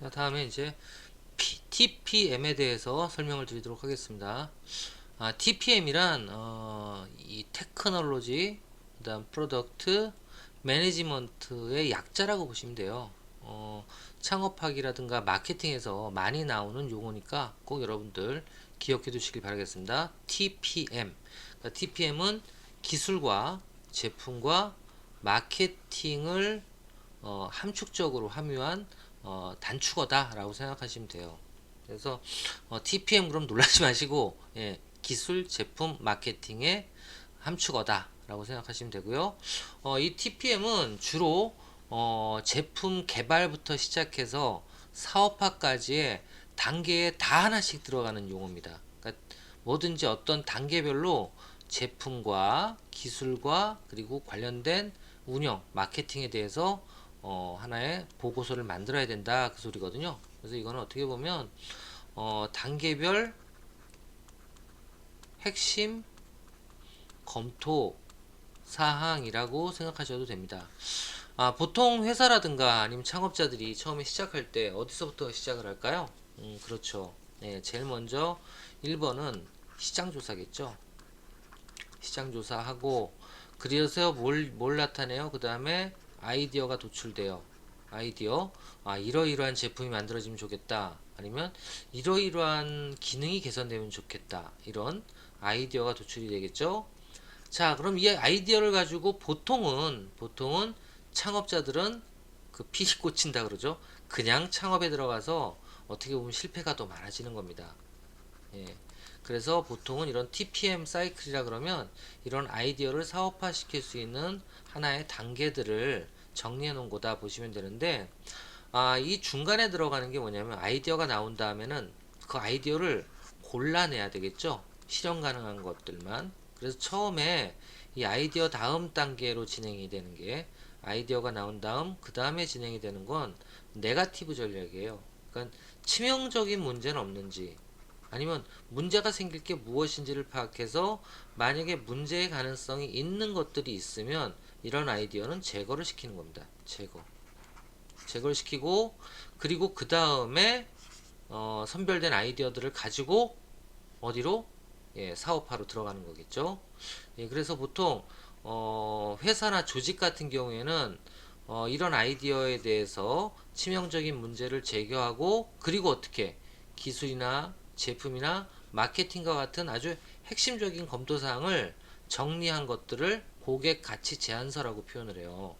자, 다음에 이제 TPM에 대해서 설명을 드리도록 하겠습니다. TPM이란 이 테크놀로지, 그다음 프로덕트 매니지먼트의 약자라고 보시면 돼요. 창업학이라든가 마케팅에서 많이 나오는 용어니까 꼭 여러분들 기억해 두시길 바라겠습니다. TPM. TPM은 기술과 제품과 마케팅을 함축적으로 함유한 단축어다라고 생각하시면 돼요. 그래서 TPM 그럼 놀라지 마시고, 예, 기술, 제품, 마케팅의 함축어다라고 생각하시면 되고요. 이 TPM은 주로 제품 개발부터 시작해서 사업화까지의 단계에 다 하나씩 들어가는 용어입니다. 그러니까 뭐든지 어떤 단계별로 제품과 기술과 그리고 관련된 운영, 마케팅에 대해서 하나의 보고서를 만들어야 된다 그 소리거든요. 그래서 이거는 어떻게 보면 단계별 핵심 검토 사항이라고 생각하셔도 됩니다. 보통 회사라든가 아니면 창업자들이 처음에 시작할 때 어디서부터 시작을 할까요? 그렇죠. 네, 제일 먼저 1번은 시장 조사겠죠. 시장 조사하고, 그래서 뭘 나타내요? 그 다음에 아이디어가 도출돼요. 아이디어. 이러이러한 제품이 만들어지면 좋겠다. 아니면 이러이러한 기능이 개선되면 좋겠다. 이런 아이디어가 도출이 되겠죠. 자, 그럼 이 아이디어를 가지고 보통은 창업자들은 그 피리 꽂힌다 그러죠. 그냥 창업에 들어가서 어떻게 보면 실패가 더 많아지는 겁니다. 예. 그래서 보통은 이런 TPM 사이클이라 그러면 이런 아이디어를 사업화 시킬 수 있는 하나의 단계들을 정리해 놓은 거다 보시면 되는데, 이 중간에 들어가는 게 뭐냐면 아이디어가 나온 다음에는 그 아이디어를 골라내야 되겠죠. 실현 가능한 것들만. 그래서 처음에 이 아이디어 다음 단계로 진행이 되는 게, 아이디어가 나온 다음 그 다음에 진행이 되는 건 네가티브 전략이에요. 그러니까 치명적인 문제는 없는지, 아니면 문제가 생길 게 무엇인지를 파악해서 만약에 문제의 가능성이 있는 것들이 있으면 이런 아이디어는 제거를 시키는 겁니다. 제거를 시키고, 그리고 그 다음에 선별된 아이디어들을 가지고 어디로, 예, 사업화로 들어가는 거겠죠. 예, 그래서 보통 회사나 조직 같은 경우에는 이런 아이디어에 대해서 치명적인 문제를 제거하고, 그리고 어떻게 기술이나 제품이나 마케팅과 같은 아주 핵심적인 검토사항을 정리한 것들을 고객 가치 제안서라고 표현을 해요.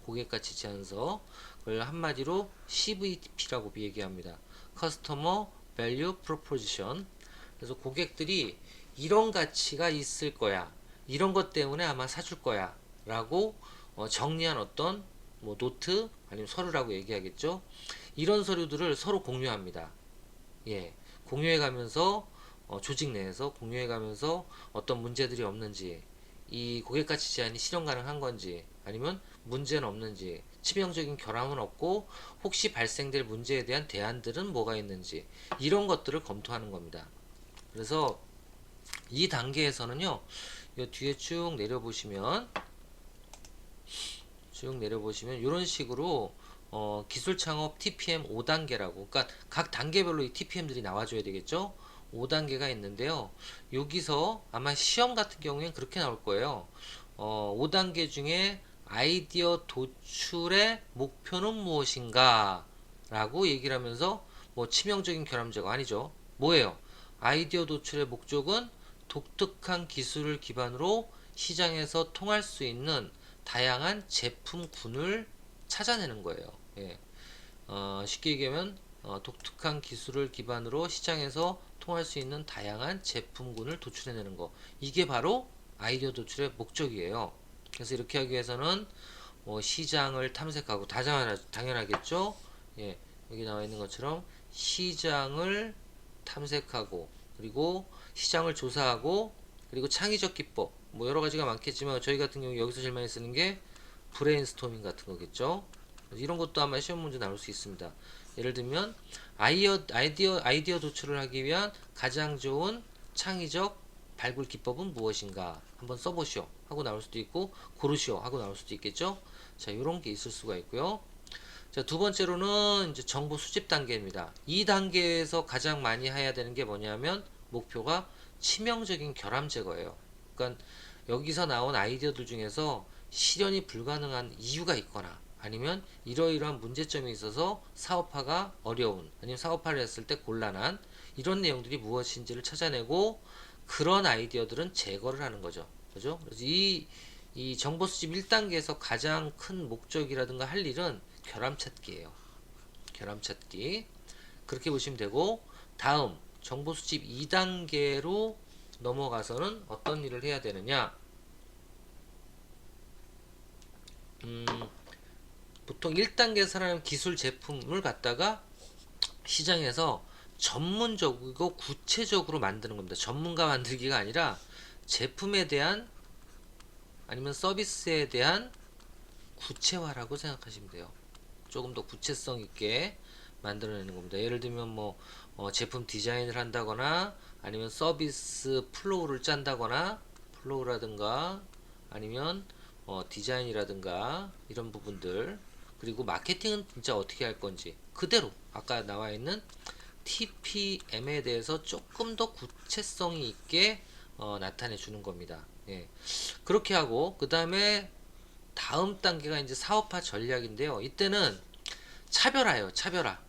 고객 가치 제안서. 그걸 한마디로 CVP라고 얘기합니다. Customer Value Proposition. 그래서 고객들이 이런 가치가 있을 거야, 이런 것 때문에 아마 사줄 거야 라고 정리한 어떤 뭐 노트 아니면 서류라고 얘기하겠죠. 이런 서류들을 서로 공유합니다. 예, 공유해 가면서 조직 내에서 공유해 가면서 어떤 문제들이 없는지, 이 고객가치 제한이 실현 가능한 건지, 아니면 문제는 없는지, 치명적인 결함은 없고 혹시 발생될 문제에 대한 대안들은 뭐가 있는지, 이런 것들을 검토하는 겁니다. 그래서 이 단계에서는요, 이 뒤에 쭉 내려보시면 이런 식으로 기술 창업 TPM 5단계라고, 그러니까 각 단계별로 이 TPM들이 나와줘야 되겠죠. 5단계가 있는데요. 여기서 아마 시험 같은 경우엔 그렇게 나올 거예요. 5단계 중에 아이디어 도출의 목표는 무엇인가 라고 얘기를 하면서, 뭐 치명적인 결함 제거 아니죠. 뭐예요? 아이디어 도출의 목적은 독특한 기술을 기반으로 시장에서 통할 수 있는 다양한 제품군을 찾아내는 거예요. 예. 쉽게 얘기하면 독특한 기술을 기반으로 시장에서 통할 수 있는 다양한 제품군을 도출해내는 거. 이게 바로 아이디어 도출의 목적이에요. 그래서 이렇게 하기 위해서는 시장을 탐색하고, 당연하겠죠. 예, 여기 나와 있는 것처럼 시장을 탐색하고, 그리고 시장을 조사하고, 그리고 창의적 기법, 뭐 여러 가지가 많겠지만 저희 같은 경우 여기서 제일 많이 쓰는 게 브레인스토밍 같은 거겠죠. 이런 것도 아마 시험 문제 나올 수 있습니다. 예를 들면 아이디어 도출을 하기 위한 가장 좋은 창의적 발굴 기법은 무엇인가 한번 써보시오 하고 나올 수도 있고, 고르시오 하고 나올 수도 있겠죠. 자, 이런 게 있을 수가 있고요. 자, 두 번째로는 이제 정보 수집 단계입니다. 이 단계에서 가장 많이 해야 되는 게 뭐냐면 목표가 치명적인 결함 제거예요. 그러니까 여기서 나온 아이디어들 중에서 실현이 불가능한 이유가 있거나 아니면 이러이러한 문제점이 있어서 사업화가 어려운 아니면 사업화를 했을 때 곤란한 이런 내용들이 무엇인지를 찾아내고 그런 아이디어들은 제거를 하는 거죠. 그죠? 그래서 이 정보 수집 1단계에서 가장 큰 목적이라든가 할 일은 결함 찾기예요. 결함 찾기. 그렇게 보시면 되고 다음 정보 수집 2단계로 넘어가서는 어떤 일을 해야 되느냐? 보통 1단계에서 살아남은 기술 제품을 갖다가 시장에서 전문적이고 구체적으로 만드는 겁니다. 전문가 만들기가 아니라 제품에 대한 아니면 서비스에 대한 구체화라고 생각하시면 돼요. 조금 더 구체성 있게 만들어내는 겁니다. 예를 들면 뭐 제품 디자인을 한다거나 아니면 서비스 플로우를 짠다거나 플로우라든가 아니면 디자인이라든가 이런 부분들 그리고 마케팅은 진짜 어떻게 할 건지 그대로 아까 나와 있는 TPM에 대해서 조금 더 구체성이 있게 나타내 주는 겁니다. 예. 그렇게 하고 그 다음에 다음 단계가 이제 사업화 전략인데요. 이때는 차별화예요. 차별화.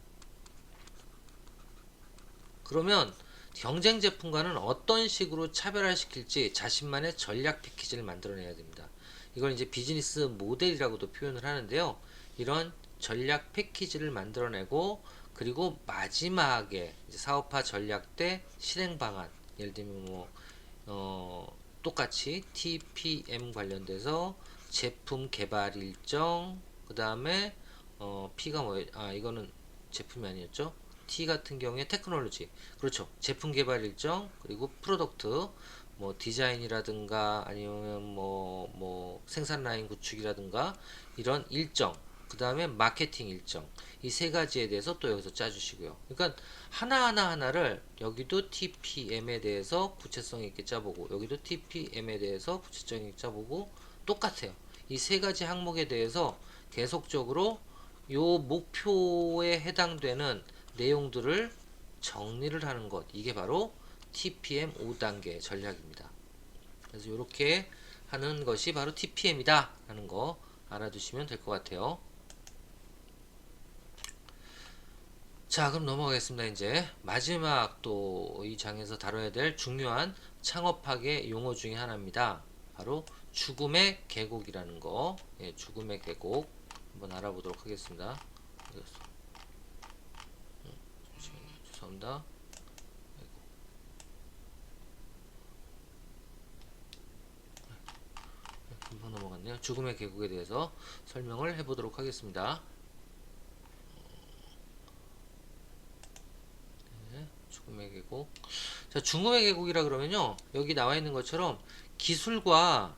그러면 경쟁 제품과는 어떤 식으로 차별화시킬지 자신만의 전략 패키지를 만들어내야 됩니다. 이걸 이제 비즈니스 모델이라고도 표현을 하는데요. 이런 전략 패키지를 만들어내고 그리고 마지막에 이제 사업화 전략 때 실행 방안 예를 들면 뭐 똑같이 TPM 관련돼서 제품 개발 일정 그 다음에 P가 이거는 제품이 아니었죠. T 같은 경우에 테크놀로지 그렇죠. 제품 개발 일정 그리고 프로덕트 뭐 디자인이라든가 아니면 뭐 생산 라인 구축이라든가 이런 일정 그 다음에 마케팅 일정 이 세 가지에 대해서 또 여기서 짜주시고요. 그러니까 하나를 여기도 TPM에 대해서 구체성 있게 짜보고 여기도 TPM에 대해서 구체성 있게 짜보고 똑같아요. 이 세 가지 항목에 대해서 계속적으로 요 목표에 해당되는 내용들을 정리를 하는 것 이게 바로 TPM 5단계 전략입니다. 그래서 이렇게 하는 것이 바로 TPM이다 라는 거 알아두시면 될 것 같아요. 자, 그럼 넘어가겠습니다. 이제 마지막 또 이 장에서 다뤄야 될 중요한 창업학의 용어 중에 하나입니다. 바로 죽음의 계곡이라는 거. 예, 죽음의 계곡 한번 알아보도록 하겠습니다. 잠시만요. 죄송합니다. 금방 넘어갔네요. 죽음의 계곡에 대해서 설명을 해보도록 하겠습니다. 죽음의 계곡. 자, 죽음의 계곡이라 그러면요. 여기 나와 있는 것처럼 기술과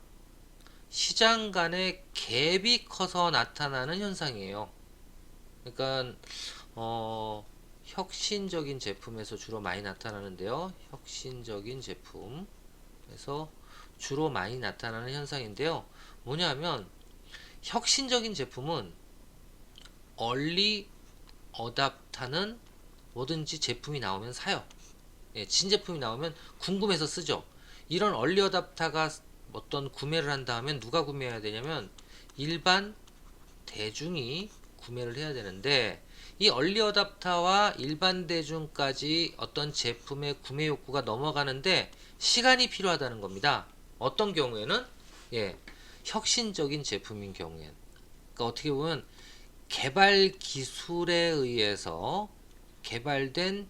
시장 간의 갭이 커서 나타나는 현상이에요. 그러니까 혁신적인 제품에서 주로 많이 나타나는데요. 혁신적인 제품에서 주로 많이 나타나는 현상인데요. 뭐냐면 혁신적인 제품은 얼리 어답터는 뭐든지 제품이 나오면 사요. 예, 신제품이 나오면 궁금해서 쓰죠. 이런 얼리 어답터가 어떤 구매를 한다 하면 누가 구매해야 되냐면 일반 대중이 구매를 해야 되는데 이 얼리 어답터와 일반 대중까지 어떤 제품의 구매 욕구가 넘어가는데 시간이 필요하다는 겁니다. 어떤 경우에는 예, 혁신적인 제품인 경우엔 그러니까 어떻게 보면 개발 기술에 의해서 개발된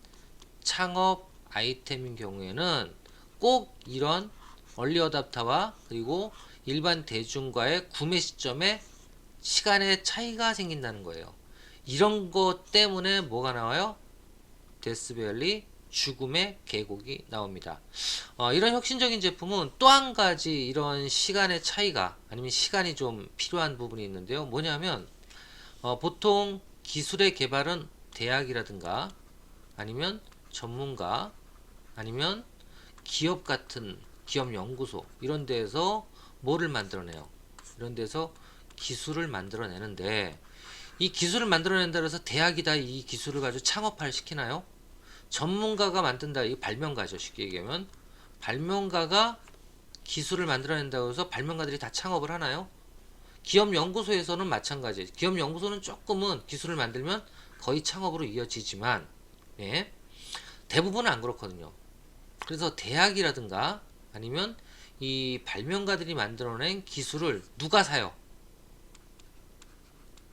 창업 아이템인 경우에는 꼭 이런 얼리 어답터와 그리고 일반 대중과의 구매 시점에 시간의 차이가 생긴다는 거예요. 이런 것 때문에 뭐가 나와요? 데스밸리 죽음의 계곡이 나옵니다. 이런 혁신적인 제품은 또 한 가지 이런 시간의 차이가 아니면 시간이 좀 필요한 부분이 있는데요. 뭐냐면 보통 기술의 개발은 대학이라든가 아니면 전문가 아니면 기업 같은 기업 연구소 이런 데에서 뭐를 만들어내요? 이런 데서 기술을 만들어내는데 이 기술을 만들어낸다 그래서 대학이 다 이 기술을 가지고 창업화를 시키나요? 전문가가 만든다. 이 발명가죠. 쉽게 얘기하면 발명가가 기술을 만들어낸다고 해서 발명가들이 다 창업을 하나요? 기업 연구소에서는 마찬가지. 기업 연구소는 조금은 기술을 만들면 거의 창업으로 이어지지만, 예, 대부분은 안 그렇거든요. 그래서 대학이라든가 아니면 이 발명가들이 만들어낸 기술을 누가 사요?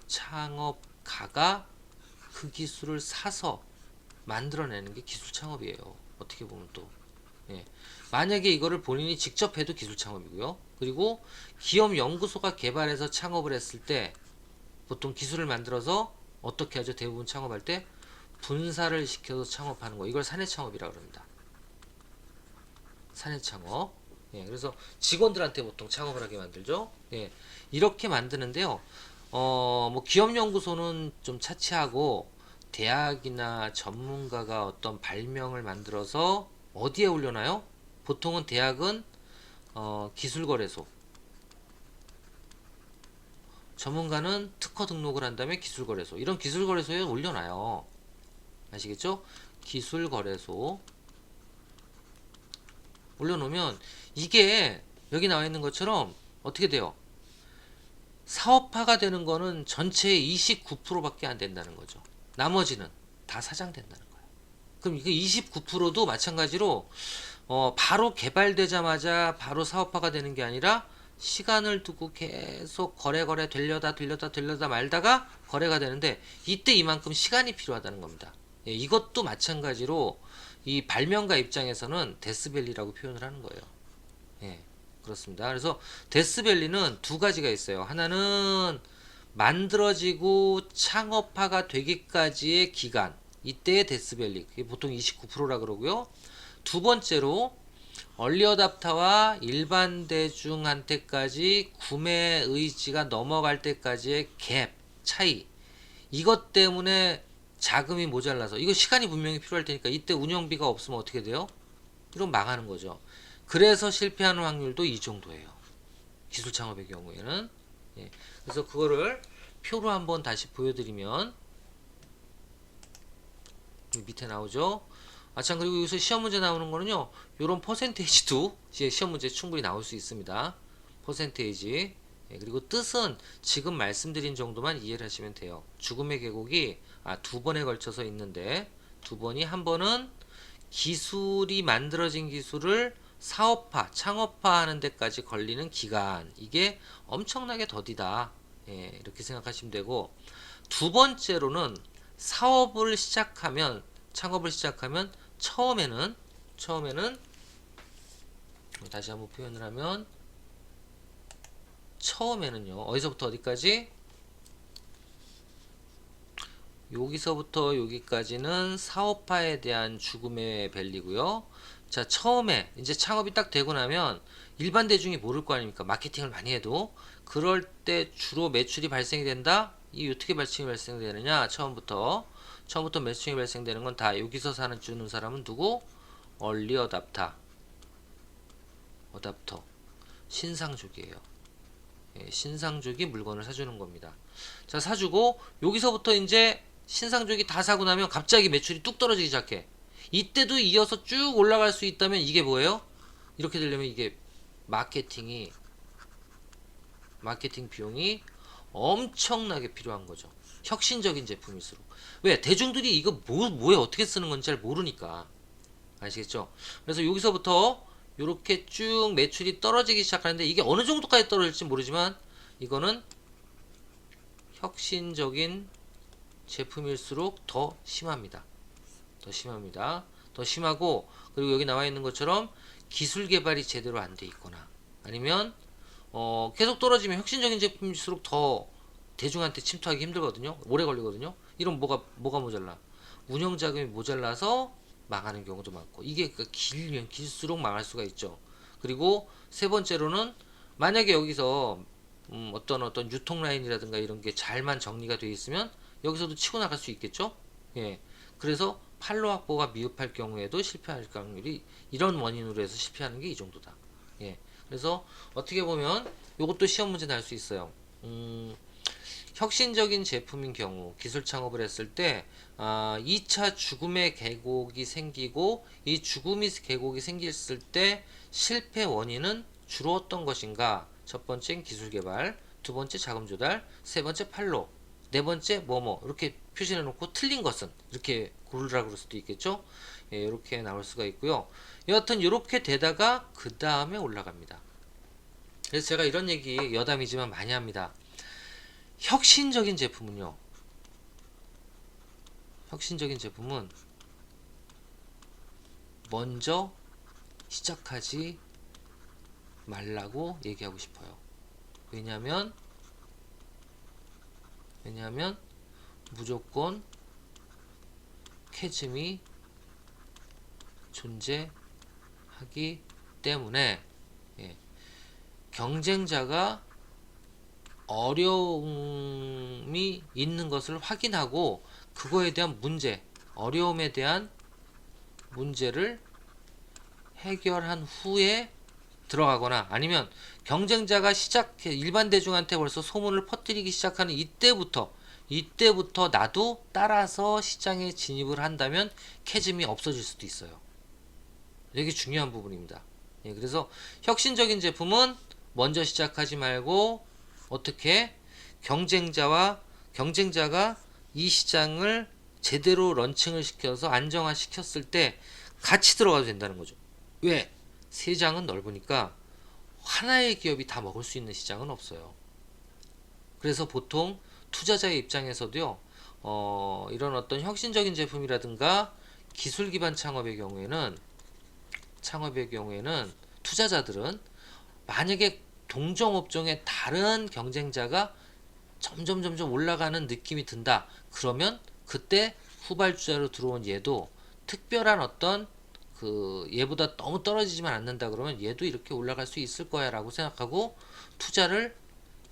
창업가가 그 기술을 사서 만들어내는 게 기술 창업이에요. 어떻게 보면 또. 예. 만약에 이거를 본인이 직접 해도 기술 창업이고요. 그리고 기업 연구소가 개발해서 창업을 했을 때 보통 기술을 만들어서 어떻게 하죠? 대부분 창업할 때 분사를 시켜서 창업하는 거. 이걸 사내 창업이라고 합니다. 사내 창업. 예, 그래서 직원들한테 보통 창업을 하게 만들죠. 예, 이렇게 만드는데요. 뭐 기업 연구소는 좀 차치하고 대학이나 전문가가 어떤 발명을 만들어서 어디에 올려놔요? 보통은 대학은 기술거래소, 전문가는 특허 등록을 한 다음에 기술거래소, 이런 기술거래소에 올려놔요. 아시겠죠? 기술거래소 올려놓으면 이게 여기 나와 있는 것처럼 어떻게 돼요? 사업화가 되는 거는 전체의 29%밖에 안 된다는 거죠. 나머지는 다 사장된다는 거예요. 그럼 이게 29%도 마찬가지로 바로 개발되자마자 바로 사업화가 되는 게 아니라 시간을 두고 계속 거래 되려다 말다가 거래가 되는데 이때 이만큼 시간이 필요하다는 겁니다. 예, 이것도 마찬가지로 이 발명가 입장에서는 데스밸리라고 표현을 하는 거예요. 예, 그렇습니다. 그래서 데스밸리는 두 가지가 있어요. 하나는 만들어지고 창업화가 되기까지의 기간, 이때의 데스밸리, 그게 보통 29%라 그러고요. 두 번째로 얼리어답터와 일반 대중한테까지 구매 의지가 넘어갈 때까지의 갭, 차이, 이것 때문에 자금이 모자라서, 이거 시간이 분명히 필요할 테니까 이때 운영비가 없으면 어떻게 돼요? 이런 망하는 거죠. 그래서 실패하는 확률도 이 정도예요. 기술 창업의 경우에는. 예. 그래서 그거를 표로 한번 다시 보여드리면 밑에 나오죠. 참, 그리고 여기서 시험 문제 나오는 거는요, 요런 퍼센테이지도 시험 문제 충분히 나올 수 있습니다. 퍼센테이지. 예, 그리고 뜻은 지금 말씀드린 정도만 이해를 하시면 돼요. 죽음의 계곡이 두 번에 걸쳐서 있는데, 두 번이, 한 번은 기술이 만들어진 기술을 사업화, 창업화하는 데까지 걸리는 기간, 이게 엄청나게 더디다. 예, 이렇게 생각하시면 되고, 두 번째로는 사업을 시작하면, 창업을 시작하면 처음에는 다시 한번 표현을 하면, 처음에는요, 어디서부터 어디까지? 여기서부터 여기까지는 사업화에 대한 죽음의 밸리고요. 자, 처음에 이제 창업이 딱 되고 나면 일반 대중이 모를 거 아닙니까? 마케팅을 많이 해도. 그럴 때 주로 매출이 발생이 된다. 이 어떻게 매출이 발생되느냐? 처음부터 매출이 발생되는 건 다 여기서 주는 사람은 누구? 얼리 어답터, 신상족이에요. 예, 신상족이 물건을 사주는 겁니다. 자, 사주고 여기서부터 이제 신상족이 다 사고 나면 갑자기 매출이 뚝 떨어지기 시작해. 이때도 이어서 쭉 올라갈 수 있다면 이게 뭐예요? 이렇게 되려면 이게 마케팅 비용이 엄청나게 필요한 거죠. 혁신적인 제품일수록. 왜? 대중들이 이거 뭐에 어떻게 쓰는 건지 잘 모르니까. 아시겠죠? 그래서 여기서부터 이렇게 쭉 매출이 떨어지기 시작하는데 이게 어느 정도까지 떨어질지 모르지만 이거는 혁신적인 제품일수록 더 심합니다. 더 심하고, 그리고 여기 나와 있는 것처럼 기술 개발이 제대로 안 돼 있거나 아니면 계속 떨어지면 혁신적인 제품일수록 더 대중한테 침투하기 힘들거든요. 오래 걸리거든요. 이런 뭐가 모자라? 운영 자금이 모자라서 망하는 경우도 많고, 이게 길면 길수록 망할 수가 있죠. 그리고 세 번째로는 만약에 여기서 어떤 유통 라인이라든가 이런 게 잘만 정리가 되어 있으면 여기서도 치고 나갈 수 있겠죠. 예. 그래서 판로 확보가 미흡할 경우에도 실패할 확률이, 이런 원인으로 해서 실패하는 게 이 정도다. 예. 그래서 어떻게 보면 이것도 시험 문제 날 수 있어요. 혁신적인 제품인 경우 기술 창업을 했을 때 2차 죽음의 계곡이 생기고 이 죽음의 계곡이 생겼을 때 실패 원인은 주로 어떤 것인가? 첫 번째는 기술 개발, 두 번째 자금 조달, 세 번째 판로, 네 번째 뭐뭐 이렇게 표시해 놓고 틀린 것은 이렇게 고르라 그럴 수도 있겠죠. 예, 이렇게 나올 수가 있고요. 여하튼 이렇게 되다가 그 다음에 올라갑니다. 그래서 제가 이런 얘기 여담이지만 많이 합니다. 혁신적인 제품은요. 혁신적인 제품은 먼저 시작하지 말라고 얘기하고 싶어요. 왜냐면 무조건 캐즘이 존재하기 때문에 예, 경쟁자가 어려움이 있는 것을 확인하고 그거에 대한 문제, 어려움에 대한 문제를 해결한 후에 들어가거나 아니면 경쟁자가 시작해 일반 대중한테 벌써 소문을 퍼뜨리기 시작하는 이때부터 나도 따라서 시장에 진입을 한다면 캐즘이 없어질 수도 있어요. 이게 중요한 부분입니다. 예, 그래서 혁신적인 제품은 먼저 시작하지 말고 어떻게 경쟁자가 이 시장을 제대로 런칭을 시켜서 안정화 시켰을 때 같이 들어가도 된다는 거죠. 왜? 시장은 넓으니까 하나의 기업이 다 먹을 수 있는 시장은 없어요. 그래서 보통 투자자의 입장에서도요, 이런 어떤 혁신적인 제품이라든가 기술 기반 창업의 경우에는 투자자들은 만약에 동종 업종의 다른 경쟁자가 점점 올라가는 느낌이 든다. 그러면 그때 후발주자로 들어온 얘도 특별한 어떤 그 얘보다 너무 떨어지지만 않는다 그러면 얘도 이렇게 올라갈 수 있을 거야 라고 생각하고 투자를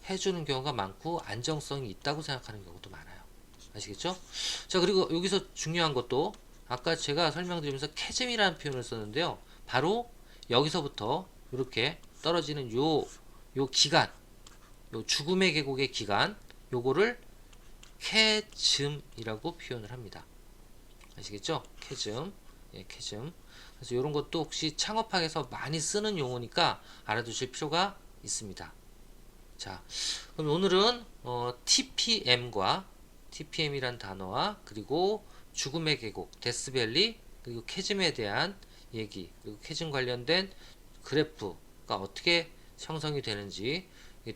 해주는 경우가 많고 안정성이 있다고 생각하는 경우도 많아요. 아시겠죠? 자, 그리고 여기서 중요한 것도 아까 제가 설명드리면서 캐즘이라는 표현을 썼는데요. 바로 여기서부터 이렇게 떨어지는 요 기간, 요 죽음의 계곡의 기간, 요거를 캐즘이라고 표현을 합니다. 아시겠죠? 캐즘. 예, 캐즘. 그래서 이런 것도 혹시 창업학에서 많이 쓰는 용어니까 알아두실 필요가 있습니다. 자, 그럼 오늘은 TPM이란 단어와 그리고 죽음의 계곡, 데스밸리, 그리고 캐즘에 대한 얘기, 그리고 캐즘 관련된 그래프가 어떻게 형성이 되는지,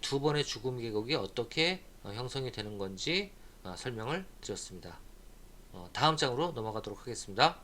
두 번의 죽음 계곡이 어떻게 형성이 되는 건지 설명을 드렸습니다. 다음 장으로 넘어가도록 하겠습니다.